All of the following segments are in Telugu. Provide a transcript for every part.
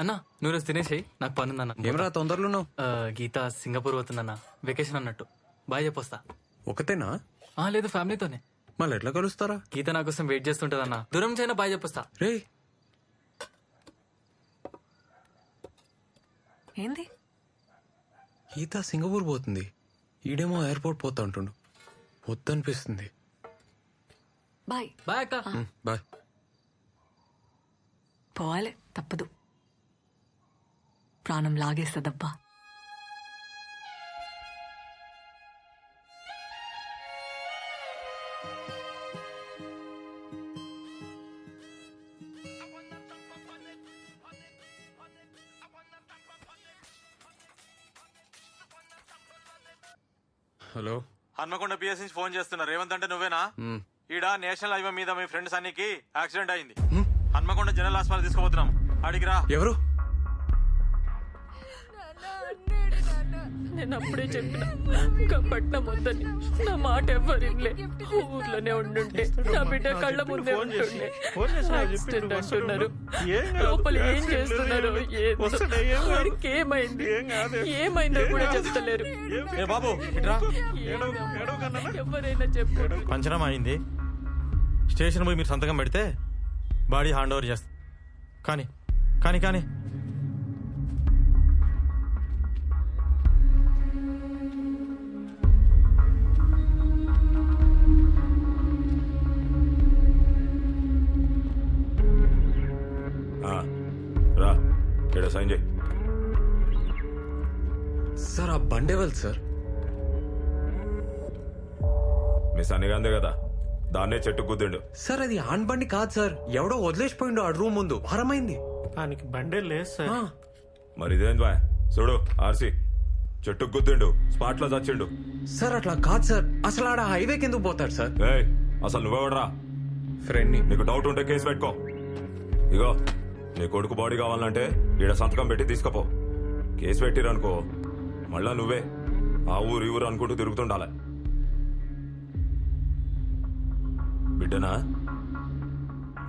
అన్నా నువ్వు రోజు తినేసేయి, నాకు పని ఉందన్న. ఏమరా తొందరలో గీత సింగపూర్ పోతుందన్న, వెకేషన్ అన్నట్టు. బాయ్ చెప్పొస్తా. ఒకతేనా? లేదు, ఫ్యామిలీతోనే. మళ్ళీ ఎట్లా కలుస్తారా? గీత నా కోసం వెయిట్ చేస్తుంటదన్న. దూరం చైనా బాయ్ చెప్పొస్తా. రే ఏంది? గీత సింగపూర్ పోతుంది, ఈడేమో ఎయిర్పోర్ట్ పోతా అంటుండు. వద్దనిపిస్తుంది. బాయ్. బాయ్ అక్క. బాయ్. పోవాలి, తప్పదు. ప్రాణం లాగేస్తుందబ్బా. హలో, హన్మకొండ పిఎస్ నుంచి ఫోన్ చేస్తున్నా. రేవంత్ అంటే నువ్వేనా? ఈడ నేషనల్ హైవే మీద మీ ఫ్రెండ్ సన్నీకి యాక్సిడెంట్ అయింది. హన్మకొండ జనరల్ హాస్పిటల్ తీసుకుపోతున్నాం. అడిగిరా. ఎవరు? నేను అప్పుడే చెప్పిన పట్నం వద్దని. నా మాట ఎవ్వరిలే. ఊర్లోనే ఉండుంటే నా బిడ్డ కళ్ళ ముందే ఉంటుండే. యాక్సిడెంట్ అంటున్నారు. లోపల ఏం చేస్తున్నారు, వాడికి ఏమైంది, ఏమైందో కూడా చెప్తలేరు. బాబు ఎవరైనా చెప్పారు. పంచనామా అయింది. స్టేషన్ పోయి మీరు సంతకం పెడితే బాడీ హ్యాండ్ ఓవర్ చేస్తా. కానీ కానీ కానీ రా, ఇక్కడ సైన్ చేయి. సార్ ఆ బండేవల్ సార్. మీ సన్నిగాందే కదా, దాన్నే చెట్టు గుద్దిండు. సార్ అది ఆన్ బండి కాదు సార్, ఎవడో వదిలేసిపోయిండు ఆ రూమ్ ముందు. వారమైంది. దానికి బండే లేదు సార్. మరి ఇదేంది బాయ్? చూడు, ఆర్సీ చెట్టు గుద్దిండు, స్పాట్ లో చచ్చిండు. సార్ అట్లా కాదు సార్, అసలు ఆడ హైవేకి ఎందుకు పోతాడు సార్? ఏయ్, అసలు నువ్వెవడరా? ఫ్రెండ్ ని. నీకు డౌట్ ఉంటే కేసు పెట్టుకో. ఇగో, నీ కొడుకు బాడీ కావాలంటే ఈడ సంతకం పెట్టి తీసుకపో. కేసు పెట్టిరనుకో మళ్ళా నువ్వే ఆ ఊరు ఈ ఊరు అనుకుంటూ తిరుగుతుండాల. బిడ్డనా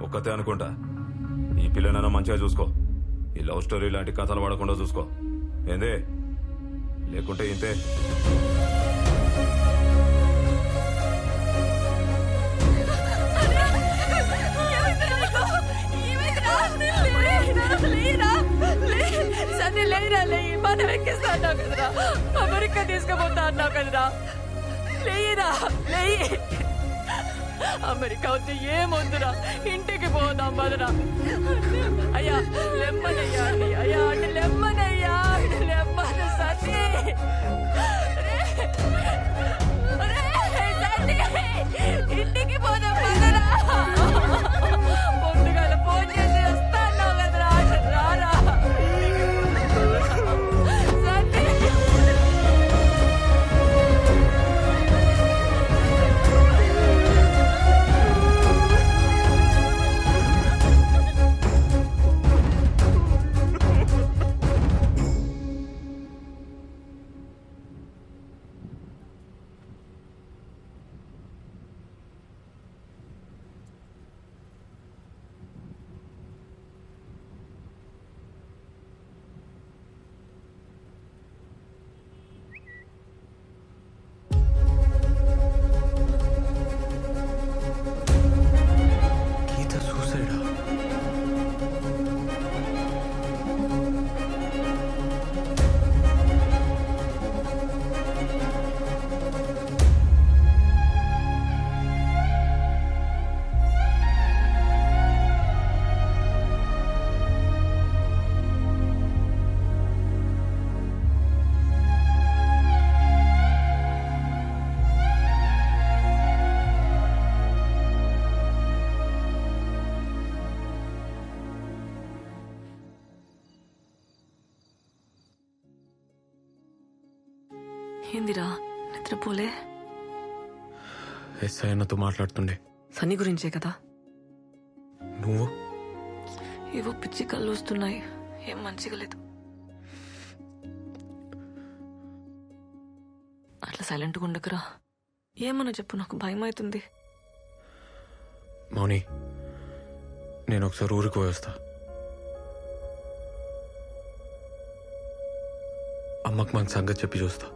ఒక్కతే అనుకుంటా. ఈ పిల్లనైనా మంచిగా చూసుకో. ఈ లవ్ స్టోరీ లాంటి కథలు పడకుండా చూసుకో. ఏందే? లేకుంటే ఇంతే. సరే లేరా, లేయి. మనం ఎక్కిస్తా అన్నావు కదరా, అమెరికా తీసుకుపోతా అన్నావు కదరా. లేయిరా, లేయి. అమెరికా వచ్చి ఏమొద్దురా, ఇంటికి పోదాం బదరా. అయ్యా లెమ్మనయ్యా అండి, అయ్యా అంటే లెమ్మనయ్యా, లెమ్మన సతీ. ఇంటికి పోదాం బదరా. పొద్దుగాల ఫోన్ చేసి వస్తా అన్నావు కదరా, రారా. గీత సూసైడా? ఏందిరా, నిద్రపోలే? ఎస్ఐ అన్నతో మాట్లాడుతుండే. సన్నీ గురించే కదా? నువ్వు? ఏవో పిచ్చి కళ్ళు వస్తున్నాయి, ఏం మంచిగా లేదు. అట్లా సైలెంట్గా ఉండకురా. ఏమన్నా చెప్పు, నాకు భయం అవుతుంది. మౌని, నేను ఒకసారి ఊరికి పోయేస్తా. అమ్మకు మన సంగతి చెప్పి చూస్తా.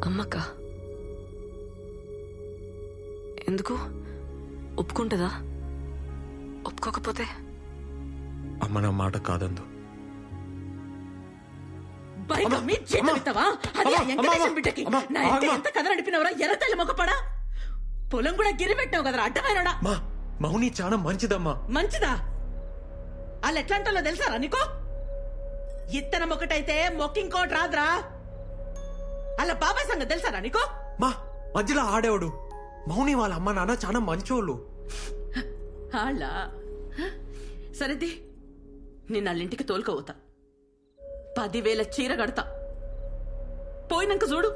అమ్మక్క ఎందుకు ఒప్పుకుంటుందా? ఒప్పుకోకపోతే అమ్మ నా మాట కాదందు. బైక్ అమ్మి జీతమిస్తావా? అది ఆ వెంకటేశం బిడ్డకి. నా ఇంటి ఎంత కథ నడిపినవరా? ఎర్రతల్లి మొక్కపడా? పొలం కూడా గిరి పెట్టావు కదరా అడ్డమైనడా? మా మౌని చాలా మంచిదమ్మా. మంచిదా? వాళ్ళు ఎట్లాంటో తెలుసారా నీకో? ఇత్తనం ఒకటైతే మొక్కింకోటి రాదురా. అలా బాబాయ్ సంగతి తెలుసారా నీకో? మా మధ్యలో ఆడేవాడు. మౌని వాళ్ళ అమ్మ నాన్న చాలా మంచోళ్ళు. వాళ్ళ సరేది నేను వాళ్ళింటికి తోలుకోవతా. 10,000 చీర కడతా. పోయినాక చూడు.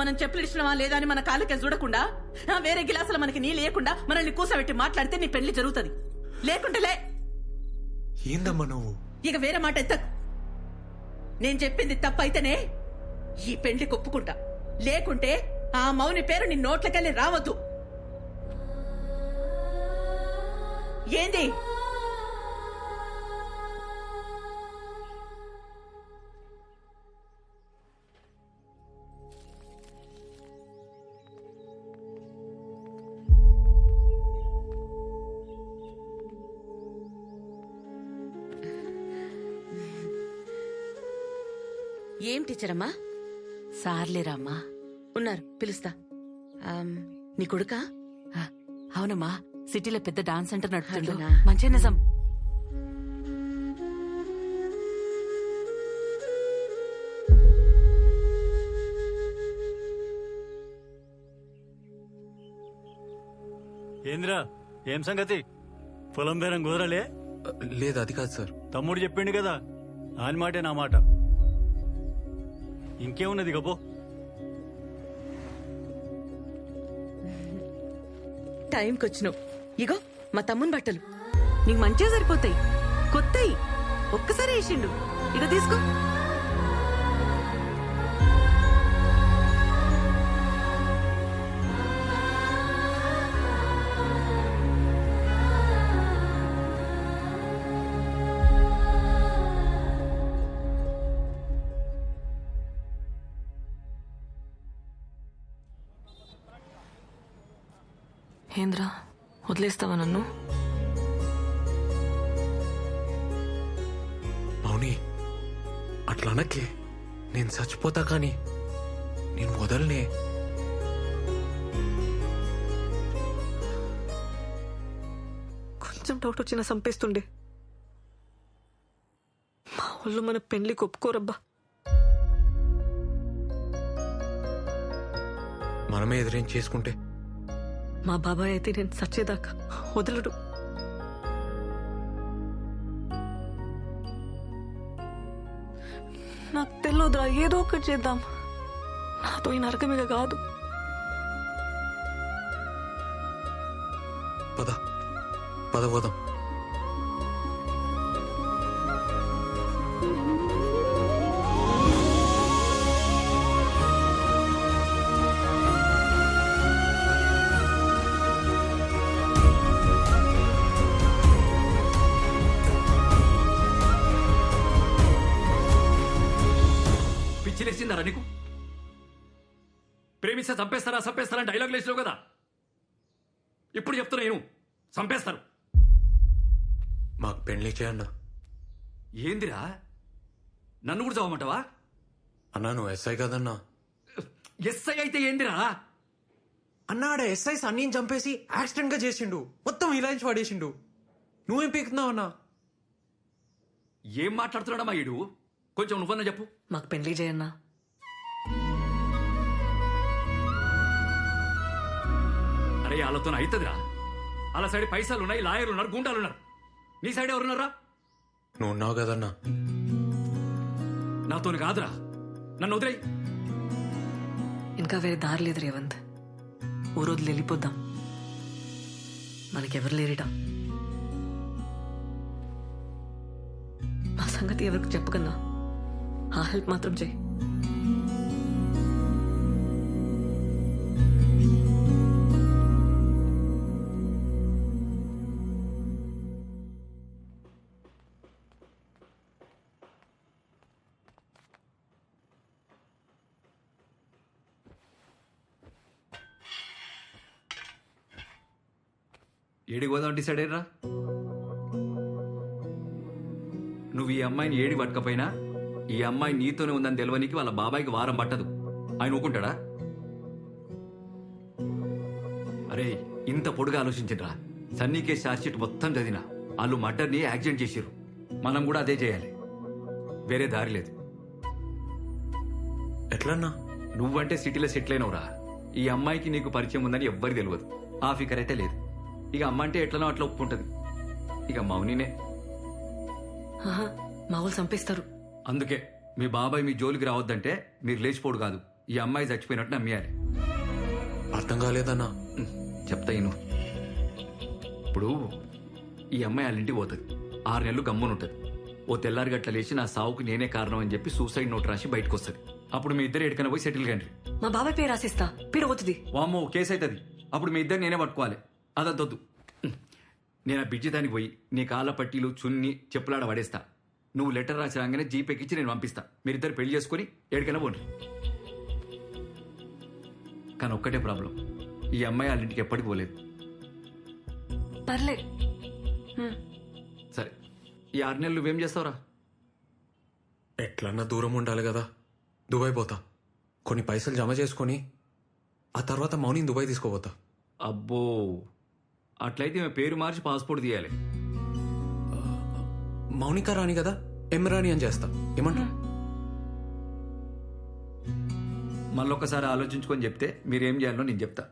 మనం చెప్పులు ఇచ్చినవా లేదా అని మన కాళ్ళకే చూడకుండా వేరే గిలాసులు మనకి నీళ్ళు లేకుండా మనల్ని కూసబెట్టి మాట్లాడితే నీ పెళ్లి జరుగుతుంది. లేకుంటే లే. ఏందమ్మా నువ్వు? ఇక వేరే మాట ఎత్తకు. నేను చెప్పింది తప్పైతేనే ఈ పెళ్లి కొప్పుకుంటా. లేకుంటే ఆ మౌని పేరు నీ నోట్లకెళ్ళి రావద్దు. ఏంది? ఏం టీచర్ అమ్మా? సార్లేరామ్మా. ఉన్నారు, పిలుస్తా. నీ కొడుకా? అవునమ్మా, సిటీలో పెద్ద డాన్స్ సెంటర్ నడుపుతుండు. అట్లనా? మంచి నిజం. ఏంద్రా ఏం సంగతి? పొలం బేరం కుదరలే? లేదు అది కాదు సార్. తమ్ముడు చెప్పిండు కదా, ఆయన మాటే నా మాట. ఇంకేమున్నది గబో. టైంకి వచ్చినావు. ఇగో మా తమ్ముని బట్టలు నీకు మంచిగా సరిపోతాయి. కొత్తయి ఒక్కసారి వేసిండు. ఇక తీసుకో. ఏంద్రా వదిలేస్తావా నన్ను? మౌని అట్లా అనకే. నేను చచ్చిపోతా కానీ నేను వదలనే. కొంచెం డౌట్ వచ్చినా చంపేస్తుండే. మా వాళ్ళు మన పెళ్లికి ఒప్పుకోరబ్బా. మనమే ఎదురేం చేసుకుంటే మా బాబాయ్ అయితే నేను చచ్చేదాకా వదలడు. నాకు తెలియదురా, ఏదో ఒకటి చేద్దాం. నాతో ఈ నరకమిగ కాదు. పద పద పోదాం. పిచ్చిలేసిందారా నీకు? ప్రేమిస్తే చంపేస్తారా డైలాగ్ లేచినావు కదా. ఇప్పుడు చెప్తున్నా నేను, చంపేస్తారు. మాకు పెళ్లి చేయన్నా. ఏందిరా, నన్ను కూడా చదవమంటావా? అన్నా నువ్వు ఎస్ఐ కదన్నా. ఎస్ఐ అయితే ఏందిరా? అన్నాడ ఎస్ఐ సన్నీని చంపేసి యాక్సిడెంట్ గా చేసిండు. మొత్తం ఇలాంటి పడేసిండు. నువ్వేం పీకుతున్నావు అన్నా? ఏం మాట్లాడుతున్నాడమ్మా ఈడు? కొంచెం నువ్వన్నా చెప్పు. మాకు పెళ్లి చేయన్నా. అరే వాళ్ళతో అవుతుందిరా. వాళ్ళ సైడ్ పైసలు ఉన్నాయి, లాయర్లు ఉన్నారు, గుండాలు ఉన్నారు. నీ సైడ్ ఎవరున్నారా? నువ్వు ఉన్నావు కదన్నా. నాతోని కాదురా, నన్ను వదిలేయ్. ఇంకా వేరే దారి లేదు రేవంత్. ఓ రోజులు వెళ్ళిపోద్దాం. మనకెవరు లేరిట. మా సంగతి ఎవరికి చెప్పకన్నా ఆ హెల్ప్ మాత్రం చేయి. ఏడికి పోదాం డిసైడ్ అయ్యరా? నువ్వు ఈ అమ్మాయిని ఏడి పట్టకపోయినా ఈ అమ్మాయి నీతోనే ఉందని తెలియనికి వాళ్ళ బాబాయికి వారం పట్టదు. ఆయన ఊకుంటాడా? అరే ఇంత పొడుగా ఆలోచించరా. సన్నీ కేసు ఛార్జ్షీట్ మొత్తం చదివినా వాళ్ళు మర్డర్ని యాక్సిడెంట్ చేసిర్రు. మనం కూడా అదే చేయాలి, వేరే దారి లేదు. ఎట్లన్నా? నువ్వంటే సిటీలో సెటిల్ అయినవురా. ఈ అమ్మాయికి నీకు పరిచయం ఉందని ఎవ్వరికి తెలియదు. ఆ ఫికర్ అయితే లేదు. ఇక అమ్మ అంటే ఎట్లనో అట్లా ఒప్పుకుంటది. ఇక మౌనినే. ఆహా, మా వాళ్ళు చంపేస్తారు. అందుకే మీ బాబాయ్ మీ జోలికి రావద్దంటే మీరు లేచిపోడు కాదు, ఈ అమ్మాయి చచ్చిపోయినట్టు నమ్మేయాలి. అర్థం కాలేదన్నా. చెప్తా ఇను. ఇప్పుడు ఈ అమ్మాయి వాళ్ళ ఇంటికి పోతుంది. 6 నెలలు గమ్మునుంటది. ఓ తెల్లారి గట్ల లేచి నా సావుకు నేనే కారణం అని చెప్పి సూసైడ్ నోట్ రాసి బయటకు వస్తుంది. అప్పుడు మీ ఇద్దరు ఎక్కడికైనా పోయి సెటిల్ కండి. మా బాబాయ్ పేరు రాసిస్తా, పీడ పోతుంది. వామ్మో కేసు అవుతుంది. అప్పుడు మీ ఇద్దరు నేనే పట్టుకోవాలి. అదంతొద్దు. నేను ఆ బిడ్జి దానికి పోయి నీ కాళ్ళ పట్టీలు చున్ని చెప్పులాడ పడేస్తా. నువ్వు లెటర్ రాసి రాగానే జీపేకిచ్చి నేను పంపిస్తా. మీరిద్దరు పెళ్లి చేసుకుని ఎక్కడికైనా పోండి. కానీ ఒక్కటే ప్రాబ్లం, ఈ అమ్మాయి వాళ్ళ ఇంటికి ఎప్పటికి పోలేదు. పర్లే. సరే, ఈ 6 నెలలు నువ్వేం చేస్తావురా? ఎట్లన్నా దూరం ఉండాలి కదా. దుబాయ్ పోతా, కొన్ని పైసలు జమ చేసుకొని ఆ తర్వాత మౌనిని దుబాయ్ తీసుకోపోతా. అబ్బో, అట్లయితే ఈమె పేరు మార్చి పాస్పోర్ట్ తీయాలి. మౌనిక రాణి కదా, ఎం రాణి అని చేస్తా. ఏమంటా? మళ్ళొక్కసారి ఆలోచించుకొని చెప్తే మీరేం చేయాలో నేను చెప్తా.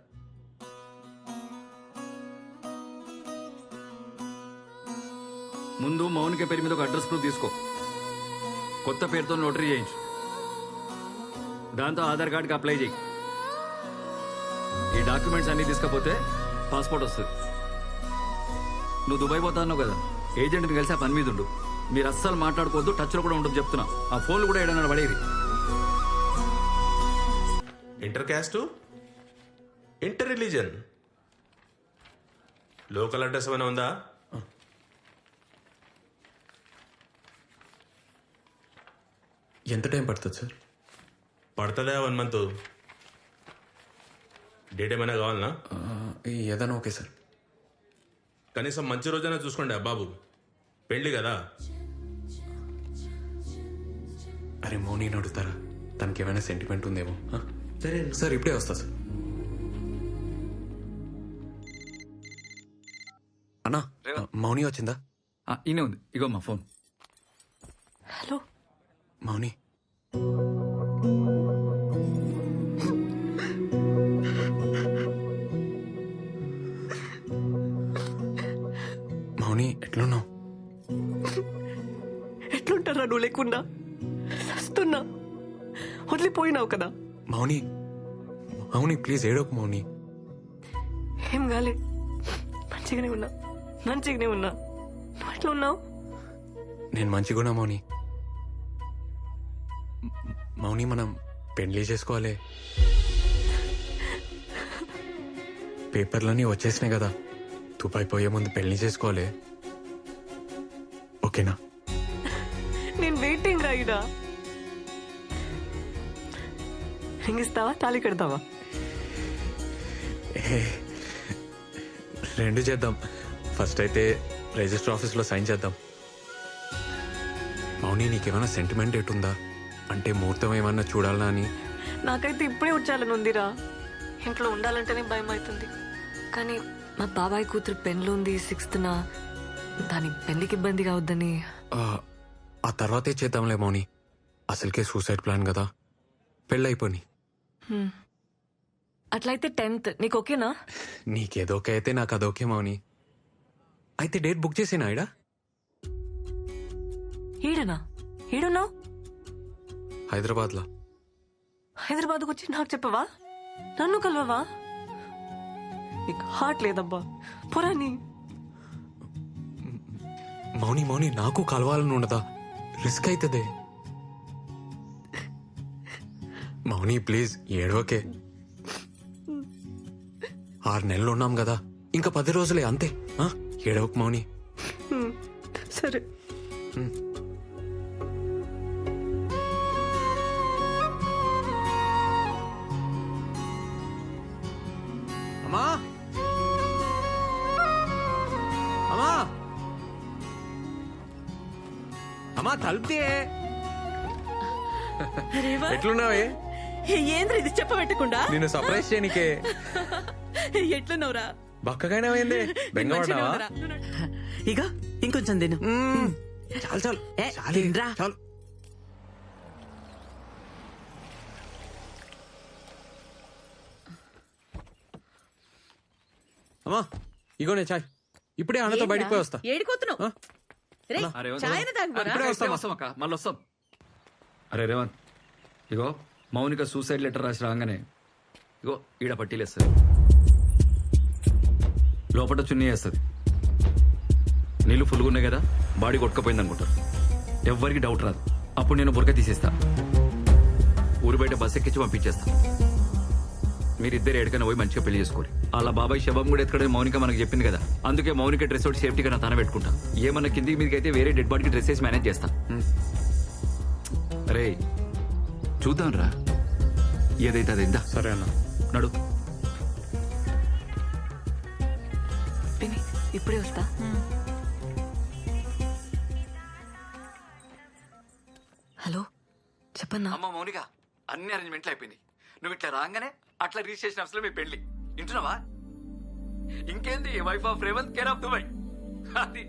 ముందు మౌనిక పేరు మీద ఒక అడ్రస్ ప్రూఫ్ తీసుకో. కొత్త పేరుతో నోటరీ చేయించు. దాంతో ఆధార్ కార్డుకి అప్లై చేయి. ఈ డాక్యుమెంట్స్ అన్ని తీసుకపోతే పాస్పోర్ట్ వస్తుంది. నువ్వు దుబాయ్ పోతా అన్నావు కదా, ఏజెంట్ని కలిసి ఆ పని మీద ఉండు. మీరు అస్సలు మాట్లాడుకోవద్దు, టచ్లో కూడా ఉండదు చెప్తున్నా. ఆ ఫోన్లు కూడా ఏడన్నా పడేది. Inter caste, inter religion, local address ఏమైనా ఉందా? ఎంత టైం పడుతుంది సార్? పడుతుందా 1 month? డేట్ ఏమైనా కావాలనా? ఏదైనా ఓకే సార్. కనీసం మంచి రోజైనా చూసుకోండి బాబు, పెళ్ళి కదా. అరే మౌని అడుగుతారా, తనకి ఏమైనా సెంటిమెంట్ ఉందేమో. సరే సార్ ఇప్పుడే వస్తా సార్. అన్నా, మౌని వచ్చిందా? ఈయనే ఉంది, ఇగో మా ఫోన్. హలో మౌని, మౌని ఎట్లున్నావు? ఎట్లుంటారా నువ్వు లేకుండా? వస్తున్నా, వదిలిపోయినావు కదా. మౌని, మౌని ప్లీజ్ ఏడోకు మౌని. ఏం కాలే, మంచిగానే ఉన్నా. నువ్వు ఎట్లా ఉన్నావు? నేను మంచిగున్నా మౌని. మౌని మనం పెళ్లి చేసుకోవాలి. పేపర్లన్నీ వచ్చేసినాయి కదా, దుబాయ్ పోయే ముందు పెళ్లి చేసుకోవాలి. ఓకేనా? నేను వెయిటింగ్ రాయిడా. రింగ్ ఇస్తావా, తాళి కడతావా? రెండు చేద్దాం. ఫస్ట్ అయితే రిజిస్టర్ ఆఫీస్లో సైన్ చేద్దాం. మౌని నీకేమైనా సెంటిమెంట్ ఎటుందా? అంటే ముహూర్తం ఏమన్నా చూడాలనా అని. నాకైతే ఇప్పుడే వచ్చాలని ఉందిరా. ఇంట్లో ఉండాలంటేనే భయం అవుతుంది. కానీ మా బాబాయ్ కూతురు పెళ్ళి ఉంది 6th. దాని పెళ్లికి ఇబ్బంది కావద్దని. ఆ తర్వాతే చేద్దాంలే మౌని. అసలుకే సూసైడ్ ప్లాన్ కదా, పెళ్ళైపోని. అట్లయితే 10th నీకు ఓకేనా? నీకేదోకే అయితే నాకు అదోకే మౌని. అయితే డేట్ బుక్ చేసేనా? ఇడా ఈడనా? ఈడున్నావు? హైదరాబాద్లో. హైదరాబాద్కు వచ్చి నాకు చెప్పవా? నన్ను కలవవా? నీకు హార్ట్ లేదబ్బా, పురాని. మౌని మౌని నాకు కలవాలని ఉండదా? రిస్క్ అవుతుంది మౌని, ప్లీజ్ ఏడోకే. 6 నెలలు ఉన్నాం కదా, ఇంకా 10 రోజులే అంతే. ఏడవకు మౌని. సరే. అమ్మా, అమ్మా తలుపుతే రేవా ఎట్లున్నావే? ఏంద్ర ఇది చెప్పబెట్టకుండా నిన్ను సర్ప్రైజ్ చేయనికే. ఎట్లున్నావురా? బక్కగానేమైంది? బెంగపడ్డావా? ఇగో ఇంకొంచెం తిను. చాలు చాలు ఏ, చాలు, తినరా. చాలు. అమ్మా ఇగోనే చాయ్. ఇప్పుడే అన్నతో బయటికి పోయి వస్తా. ఏడిపోతున్నావు? ఆ? రేయ్, అరే చాయన తాగుపోరా? ఇప్పుడే వస్తాం. వస్తాం అక్క, మళ్ళీ వస్తాం. అరే రేవంత్, ఇగో మౌనిక సూసైడ్ లెటర్ రాసి రాగానే ఇగో ఈడ పట్టీలేస్తుంది, లోపల చున్నీ వేస్తుంది. నీళ్ళు ఫుల్గా ఉన్నాయి కదా, బాడీ కొట్టుకపోయింది అనుకుంటారు. ఎవ్వరికి డౌట్ రాదు. అప్పుడు నేను బురక తీసేస్తా, ఊరు బయట బస్ ఎక్కించి పంపించేస్తా. మీరిద్దరు ఎక్కడికైనా పోయి మంచిగా పెళ్లి చేసుకోవాలి. అలా బాబాయ్ శవం కూడా ఎత్తుకడే మౌనిక మనకు చెప్పింది కదా, అందుకే మౌనిక డ్రెస్ ఒకటి సేఫ్టీగా నా తన పెట్టుకుంటా. ఏమన్నా కిందికి మీదకి అయితే వేరే డెడ్ బాడీకి డ్రెస్ వేసి మేనేజ్ చేస్తా. అరే చూద్దాం రా, ఏదైతే అదైందా. సరే అన్న. నడు. పిన్ని ఇప్పుడే వస్తా. హలో చెప్పన్నా. అమ్మ మౌనిక, అన్ని అరేంజ్మెంట్లు అయిపోయినాయి. నువ్వు ఇట్లా రాగానే అట్లా రిజిస్ట్రేషన్ ఆఫీస్ లో మీ పెళ్లి. వింటున్నావా? ఇంకేంది, wife of Revanth, care of Dubai. అది